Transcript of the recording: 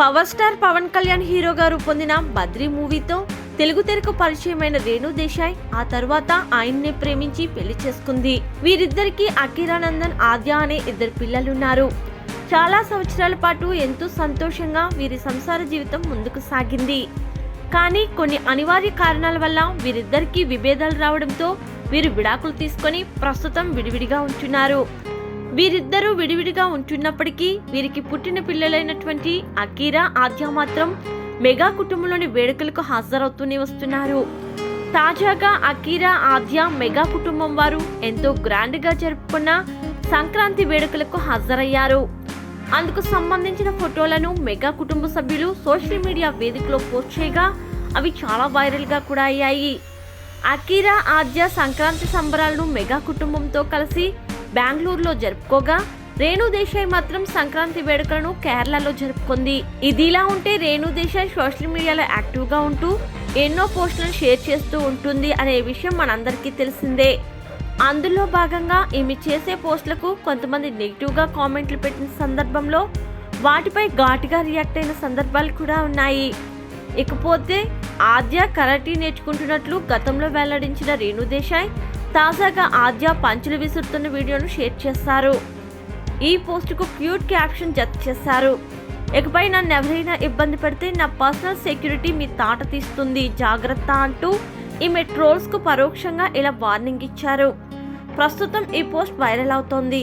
Power star Pawan Kalyan హీరోగా రూపొందిన బద్రీ మూవీతో తెలుగు తెరకు పరిచయమైన రేణు దేశాయ్ ఆ తర్వాత ఆయన్నే ప్రేమించి పెళ్లి చేసుకుంది. వీరిద్దరికి అఖీరానందన్, ఆద్య అనే ఇద్దరు పిల్లలున్నారు. చాలా సంవత్సరాల పాటు ఎంతో సంతోషంగా వీరి సంసార జీవితం ముందుకు సాగింది. కానీ కొన్ని అనివార్య కారణాల వల్ల వీరిద్దరికీ విభేదాలు రావడంతో వీరు విడాకులు తీసుకొని ప్రస్తుతం విడివిడిగా ఉంటున్నారు. వీరిద్దరూ విడివిడిగా ఉంటున్నప్పటికీ వీరికి పుట్టిన పిల్లలైనటువంటి అఖీరా, ఆద్య మాత్రం మెగా కుటుంబంలోని వేడుకలకు హాజరవుతూనే వస్తున్నారు. తాజాగా అఖీరా, ఆద్య మెగా కుటుంబం వారు ఎంతో గ్రాండ్గా జరుపుకున్న సంక్రాంతి వేడుకలకు హాజరయ్యారు. అందుకు సంబంధించిన ఫోటోలను మెగా కుటుంబ సభ్యులు సోషల్ మీడియా వేదికలో పోస్ట్ చేయగా అవి చాలా వైరల్గా కూడా అయ్యాయి. అఖీరా, ఆద్య సంక్రాంతి సంబరాలను మెగా కుటుంబంతో కలిసి బెంగళూరులో జరుపుకోగా రేణు దేశాయ్ మాత్రం సంక్రాంతి వేడుకలను కేరళలో జరుపుకుంది. ఇదిలా ఉంటే రేణు దేశాయ్ సోషల్ మీడియాలో యాక్టివ్గా ఉంటూ ఎన్నో పోస్టులను షేర్ చేస్తూ ఉంటుంది అనే విషయం మనందరికీ తెలిసిందే. అందులో భాగంగా ఈమె చేసే పోస్టులకు కొంతమంది నెగిటివ్గా కామెంట్లు పెట్టిన సందర్భంలో వాటిపై ఘాటుగా రియాక్ట్ అయిన సందర్భాలు కూడా ఉన్నాయి. ఇకపోతే ఆద్య కరాటీ నేర్చుకుంటున్నట్లు గతంలో వెల్లడించిన రేణు దేశాయ్ తాజాగా ఆద్య పంచులు విసురుతున్న వీడియోను షేర్ చేశారు. ఈ పోస్టుకు క్యూట్ క్యాప్షన్ జత చేశారు. ఇకపై నన్ను ఎవరైనా ఇబ్బంది పెడితే నా పర్సనల్ సెక్యూరిటీ మీ తాట తీస్తుంది, జాగ్రత్త అంటూ ఈమె ట్రోల్స్కు పరోక్షంగా ఇలా వార్నింగ్ ఇచ్చారు. ప్రస్తుతం ఈ పోస్ట్ వైరల్ అవుతోంది.